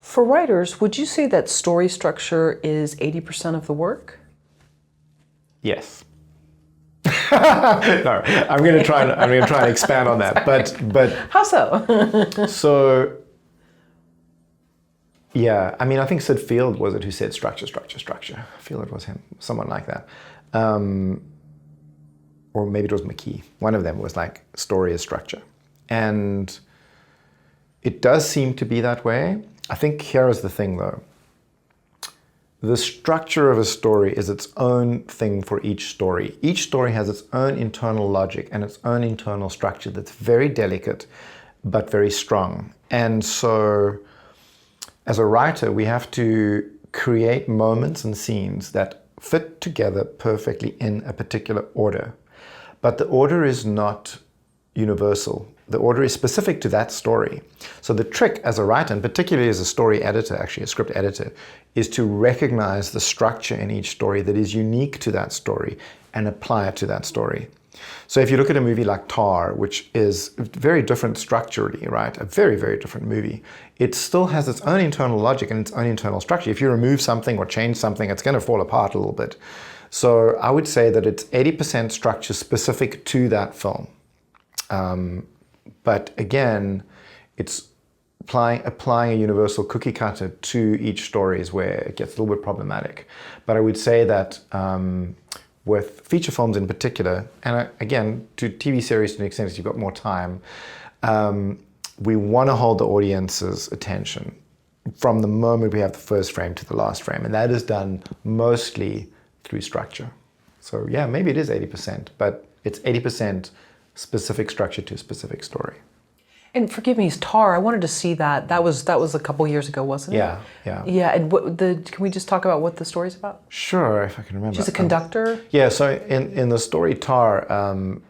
For writers, would you say that story structure is 80% of the work? Yes. No, I'm going to try and expand on that. But How so? so yeah, I mean, I think Sid Field was it who said structure. I feel it was him, someone like that. Or maybe it was McKee. One of them was like, story is structure. And it does seem to be that way. I think here is the thing though. The structure of a story is its own thing for each story. Each story has its own internal logic and its own internal structure that's very delicate, but very strong. And so as a writer, we have to create moments and scenes that fit together perfectly in a particular order. But the order is not universal. The order is specific to that story. So the trick as a writer, and particularly as a story editor, actually a script editor, is to recognize the structure in each story that is unique to that story and apply it to that story. So if you look at a movie like Tar, which is very different structurally, right? A very, very different movie. It still has its own internal logic and its own internal structure. If you remove something or change something, it's going to fall apart a little bit. So I would say that it's 80% structure specific to that film. But again, it's applying a universal cookie cutter to each story is where it gets a little bit problematic. But I would say that with feature films in particular, and again, to TV series to an extent, as you've got more time, we want to hold the audience's attention from the moment we have the first frame to the last frame. And that is done mostly through structure. So yeah, maybe it is 80%, but it's 80% specific structure to a specific story. And forgive me, Tar, I wanted to see that. That was a couple years ago, wasn't it? Yeah. Yeah, and can we just talk about what the story's about? Sure, if I can remember. She's a conductor? Yeah, so in the story Tar,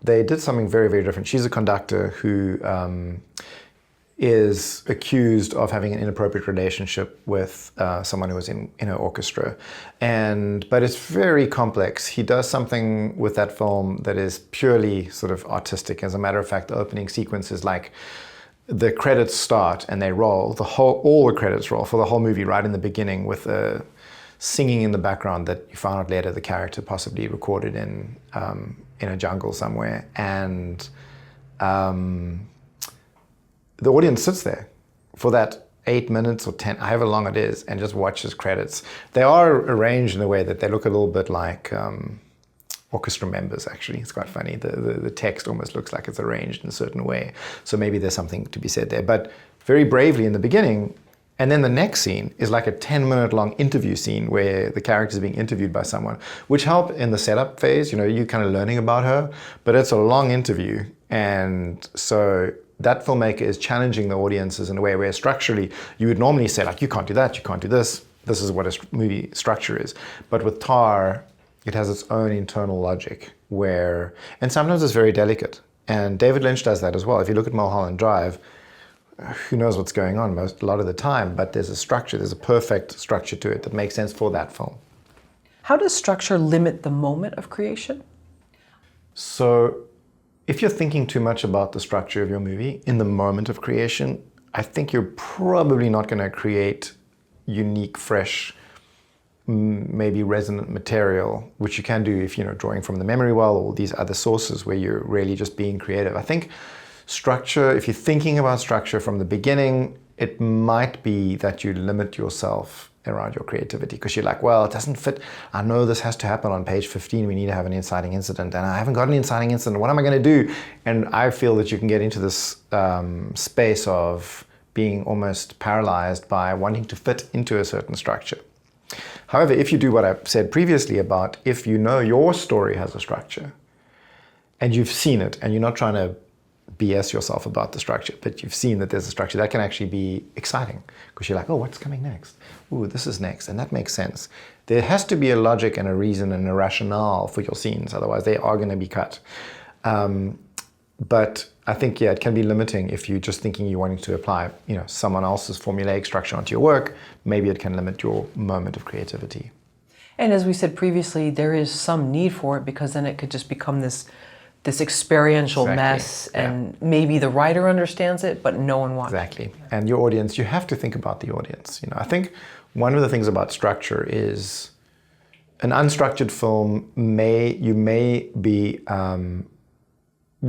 they did something very, very different. She's a conductor who is accused of having an inappropriate relationship with someone who was in her orchestra. But it's very complex. He does something with that film that is purely sort of artistic. As a matter of fact, the opening sequence is like the credits start and they roll. All the credits roll for the whole movie right in the beginning with singing in the background that you found out later the character possibly recorded in a jungle somewhere. And the audience sits there for that 8 minutes or 10, however long it is, and just watches credits. They are arranged in a way that they look a little bit like orchestra members, actually. It's quite funny. The text almost looks like it's arranged in a certain way. So maybe there's something to be said there. But very bravely in the beginning, and then the next scene is like a 10-minute long interview scene where the character is being interviewed by someone, which help in the setup phase. You know, you're kind of learning about her, but it's a long interview. And so that filmmaker is challenging the audiences in a way where structurally you would normally say, like, you can't do that, you can't do this. This is what a movie structure is. But with Tar, it has its own internal logic and sometimes it's very delicate. And David Lynch does that as well. If you look at Mulholland Drive, who knows what's going on a lot of the time, but there's a structure, there's a perfect structure to it that makes sense for that film. How does structure limit the moment of creation? So if you're thinking too much about the structure of your movie in the moment of creation, I think you're probably not going to create unique, fresh, maybe resonant material, which you can do if you're drawing from the memory well or these other sources where you're really just being creative. I think structure, if you're thinking about structure from the beginning, it might be that you limit yourself around your creativity because you're like, well, it doesn't fit. I know this has to happen on page 15. We need to have an inciting incident and I haven't got an inciting incident. What am I going to do? And I feel that you can get into this space of being almost paralyzed by wanting to fit into a certain structure. However, if you do what I've said previously about if you know your story has a structure and you've seen it and you're not trying to BS yourself about the structure, but you've seen that there's a structure, that can actually be exciting because you're like, oh, what's coming next? Ooh, this is next, and that makes sense. There has to be a logic and a reason and a rationale for your scenes, otherwise they are going to be cut. But I think, yeah, it can be limiting if you're just thinking you're wanting to apply, someone else's formulaic structure onto your work. Maybe it can limit your moment of creativity. And as we said previously, there is some need for it because then it could just become this this experiential Exactly. mess, Yeah. and maybe the writer understands it, but no one watches. Exactly. And your audience, you have to think about the audience. You know, I think one of the things about structure is an unstructured film you may be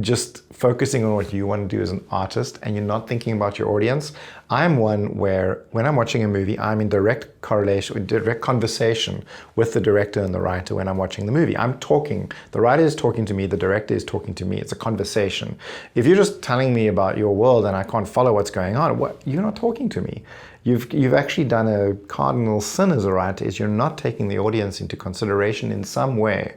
just focusing on what you want to do as an artist, and you're not thinking about your audience. I'm one where when I'm watching a movie, I'm in direct correlation, direct conversation with the director and the writer when I'm watching the movie. I'm talking, the writer is talking to me, the director is talking to me. It's a conversation. If you're just telling me about your world and I can't follow what's going on, you're not talking to me. You've actually done a cardinal sin as a writer, is you're not taking the audience into consideration in some way.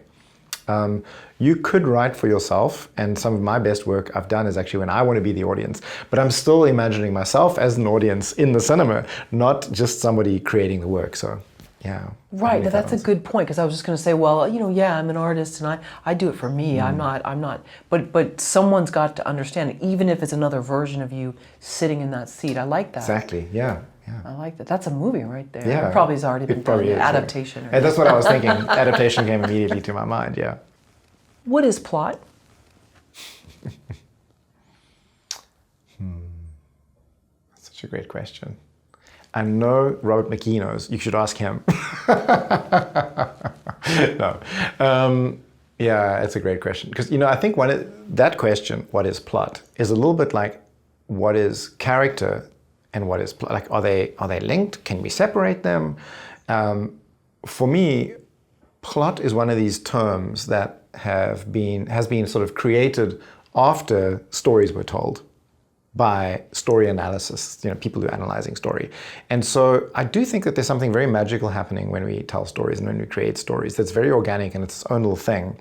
You could write for yourself, and some of my best work I've done is actually when I want to be the audience, but I'm still imagining myself as an audience in the cinema, not just somebody creating the work. So, yeah. Right, now that's a good point, because I was just going to say, well, yeah, I'm an artist and I do it for me. I'm not, but someone's got to understand it, even if it's another version of you sitting in that seat. I like that. Exactly, yeah. Yeah. I like that. That's a movie right there. Yeah. It probably has already been done. Adaptation. Yeah. And that's what I was thinking. Adaptation came immediately to my mind, yeah. What is plot? That's such a great question. I know Robert McKee knows. You should ask him. No. Yeah, it's a great question. Because, I think that question, what is plot, is a little bit like what is character and what is plot. Like, are they linked? Can we separate them? For me, plot is one of these terms that has been sort of created after stories were told by story analysis, people who are analyzing story. And so I do think that there's something very magical happening when we tell stories and when we create stories that's very organic and it's its own little thing.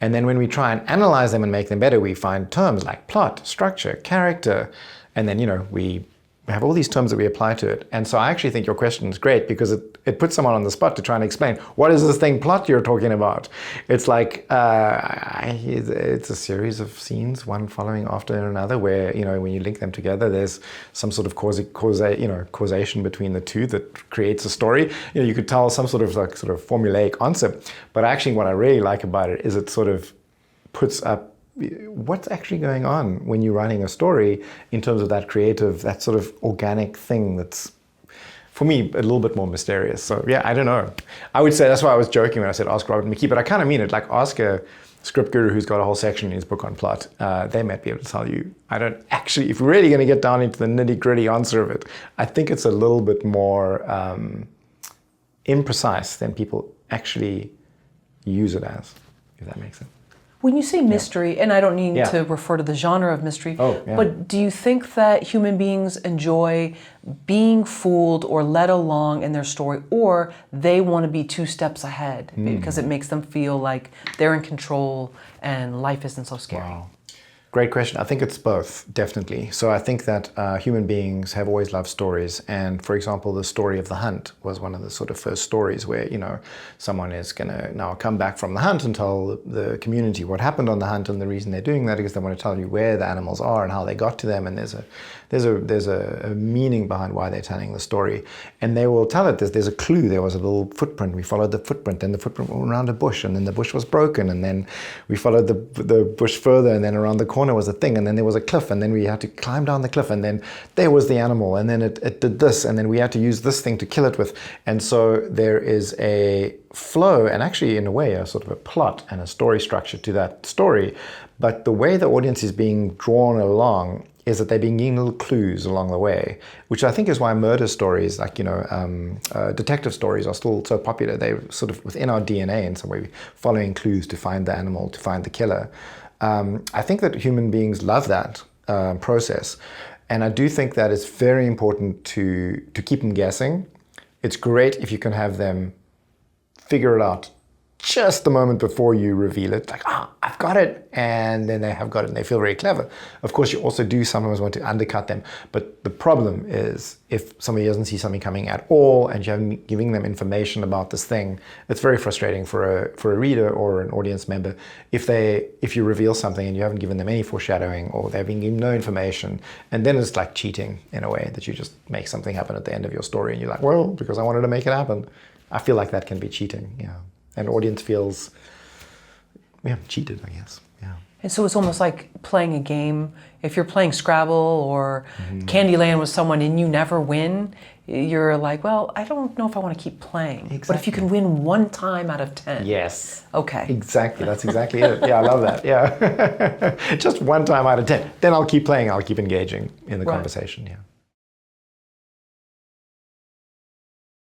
And then when we try and analyze them and make them better, we find terms like plot, structure, character, and then, we have all these terms that we apply to it. And so I actually think your question is great because it puts someone on the spot to try and explain, what is this thing plot you're talking about? It's like, it's a series of scenes, one following after another, where, when you link them together, there's some sort of causation between the two that creates a story. You could tell some sort of formulaic answer. But actually what I really like about it is it sort of puts up what's actually going on when you're writing a story in terms of that creative, that sort of organic thing that's, for me, a little bit more mysterious. So yeah, I don't know. I would say, that's why I was joking when I said ask Robert McKee, but I kind of mean it. Like, ask a script guru who's got a whole section in his book on plot. They might be able to tell you. I don't actually, if we're really going to get down into the nitty-gritty answer of it, I think it's a little bit more imprecise than people actually use it as, if that makes sense. When you say mystery, and I don't need to refer to the genre of mystery, but do you think that human beings enjoy being fooled or led along in their story, or they want to be 2 steps ahead because it makes them feel like they're in control and life isn't so scary? Wow. Great question. I think it's both, definitely. So I think that human beings have always loved stories. And for example, the story of the hunt was one of the sort of first stories where, someone is going to now come back from the hunt and tell the community what happened on the hunt. And the reason they're doing that is they want to tell you where the animals are and how they got to them. And there's a meaning behind why they're telling the story. And they will tell it, there's a clue. There was a little footprint. We followed the footprint. Then the footprint went around a bush, and then the bush was broken. And then we followed the bush further, and then around the corner was a thing, and then there was a cliff, and then we had to climb down the cliff, and then there was the animal, and then it did this, and then we had to use this thing to kill it with. And so there is a flow, and actually in a way a sort of a plot and a story structure to that story. But the way the audience is being drawn along is that they're being given little clues along the way, which I think is why murder stories, like, detective stories are still so popular. They're sort of within our DNA in some way, following clues to find the animal, to find the killer. I think that human beings love that process. And I do think that it's very important to keep them guessing. It's great if you can have them figure it out just the moment before you reveal it, like, I've got it, and then they have got it, and they feel very clever. Of course, you also do sometimes want to undercut them, but the problem is if somebody doesn't see something coming at all, and you haven't giving them information about this thing, it's very frustrating for a reader or an audience member if you reveal something and you haven't given them any foreshadowing, or they've been given no information, and then it's like cheating in a way, that you just make something happen at the end of your story, and you're like, well, because I wanted to make it happen. I feel like that can be cheating, yeah. And audience feels, cheated, I guess. Yeah. And so it's almost like playing a game. If you're playing Scrabble or Candyland with someone and you never win, you're like, well, I don't know if I want to keep playing. Exactly. But if you can win 1 time out of 10. Yes. Okay. Exactly. That's exactly it. Yeah, I love that. Yeah. Just 1 time out of 10. Then I'll keep playing. I'll keep engaging in the conversation. Yeah.